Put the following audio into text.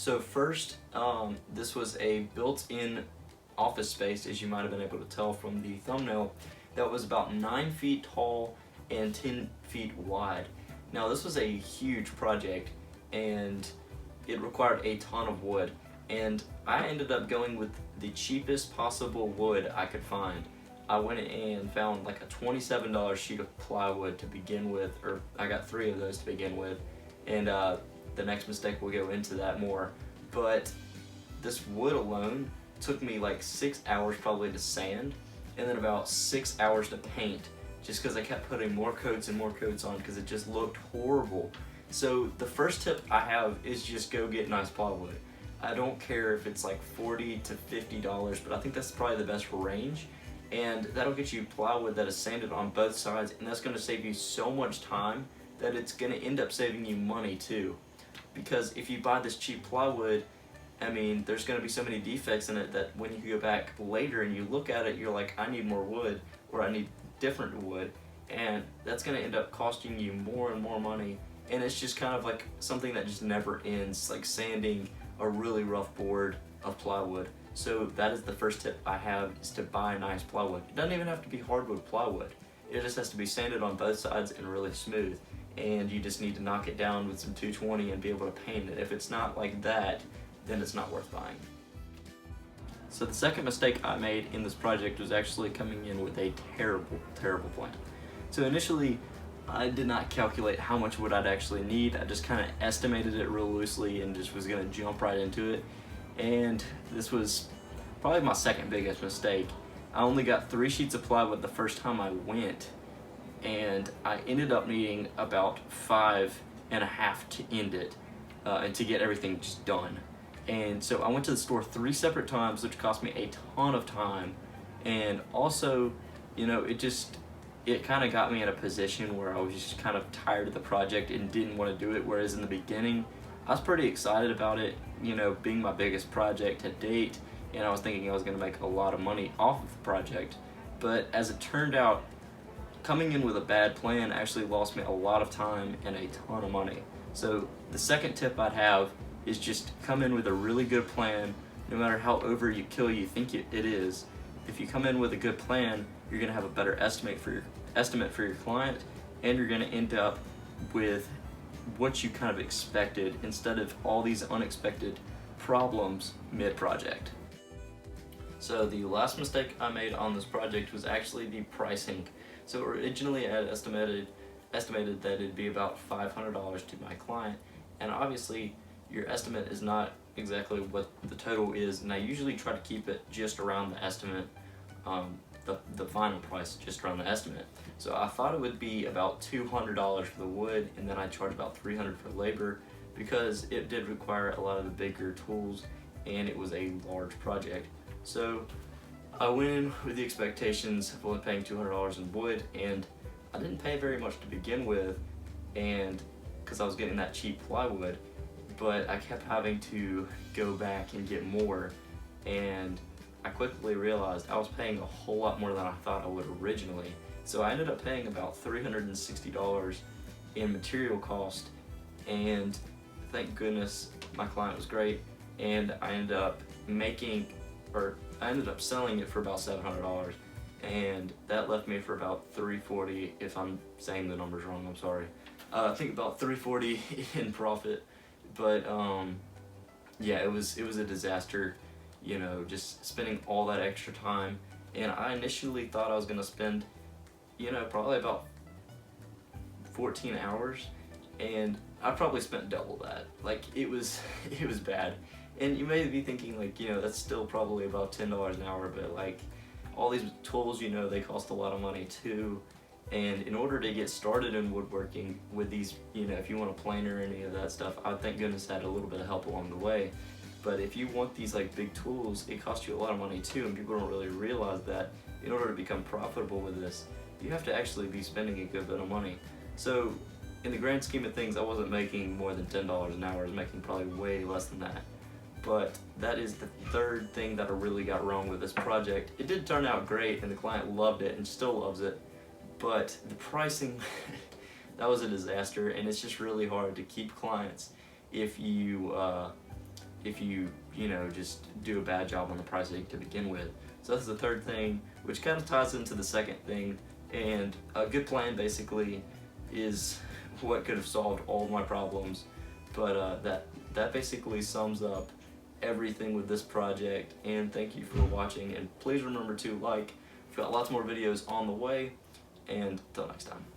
So first, this was a built-in office space, as you might have been able to tell from the thumbnail, that was about 9 feet tall and 10 feet wide. Now this was a huge project and it required a ton of wood, and I ended up going with the cheapest possible wood I could find. I went and found like a $27 sheet of plywood to begin with, or I got 3 of those to begin with, and the next mistake will go into that more. But this wood alone took me like 6 hours probably to sand, and then about 6 hours to paint, just because I kept putting more coats and more coats on because it just looked horrible. So the first tip I have is just go get nice plywood. I don't care if it's like $40 to $50, but I think that's probably the best range. And that'll get you plywood that is sanded on both sides, and that's going to save you so much time that it's going to end up saving you money too. Because if you buy this cheap plywood, I mean, there's going to be so many defects in it that when you go back later and you look at it, you're like, I need more wood, or I need different wood, and that's going to end up costing you more and more money. And it's just kind of like something that just never ends, like sanding a really rough board of plywood. So that is the first tip I have, is to buy nice plywood. It doesn't even have to be hardwood plywood. It just has to be sanded on both sides and really smooth. And you just need to knock it down with some 220 and be able to paint it. If it's not like that, then it's not worth buying. So the second mistake I made in this project was actually coming in with a terrible plan. So initially, I did not calculate how much wood I'd actually need. I just kind of estimated it real loosely and just was gonna jump right into it. And this was probably my second biggest mistake. I only got 3 sheets of plywood the first time I went, and I ended up needing about 5.5 to end it, and to get everything just done. And so I went to the store 3 separate times, which cost me a ton of time, and also, you know, it kind of got me in a position where I was just kind of tired of the project and didn't want to do it, whereas in the beginning I was pretty excited about it, you know, being my biggest project to date, and I was thinking I was going to make a lot of money off of the project. But as it turned out, coming in with a bad plan actually lost me a lot of time and a ton of money. So the second tip I'd have is just come in with a really good plan, no matter how overkill you think it is. If you come in with a good plan, you're going to have a better estimate for your client, and you're going to end up with what you kind of expected instead of all these unexpected problems mid-project. So the last mistake I made on this project was actually the pricing. So originally I had estimated that it'd be about $500 to my client, and obviously your estimate is not exactly what the total is, and I usually try to keep it just around the estimate, the final price just around the estimate. So I thought it would be about $200 for the wood, and then I'd charge about $300 for labor, because it did require a lot of the bigger tools and it was a large project. So I went in with the expectations of only paying $200 in wood, and I didn't pay very much to begin with, and because I was getting that cheap plywood, but I kept having to go back and get more, and I quickly realized I was paying a whole lot more than I thought I would originally. So I ended up paying about $360 in material cost, and thank goodness my client was great, and I ended up selling it for about $700, and that left me for about $340. If I'm saying the numbers wrong, I'm sorry. I think about $340 in profit, but yeah, it was a disaster, you know, just spending all that extra time. And I initially thought I was gonna spend, you know, probably about 14 hours, and I probably spent double that. Like, it was bad. And you may be thinking, like, you know, that's still probably about $10 an hour, but like, all these tools, you know, they cost a lot of money too. And in order to get started in woodworking with these, you know, if you want a planer or any of that stuff, I thank goodness I had a little bit of help along the way. But if you want these like big tools, it costs you a lot of money too, and people don't really realize that in order to become profitable with this, you have to actually be spending a good bit of money. So in the grand scheme of things, I wasn't making more than $10 an hour. I was making probably way less than that. But that is the third thing that I really got wrong with this project. It did turn out great, and the client loved it and still loves it, but the pricing, that was a disaster. And it's just really hard to keep clients if you if you just do a bad job on the pricing to begin with. So that's the third thing, which kind of ties into the second thing. And a good plan basically is what could have solved all of my problems. But that basically sums up everything with this project. And thank you for watching. And please remember to like. We've got lots more videos on the way. And until next time.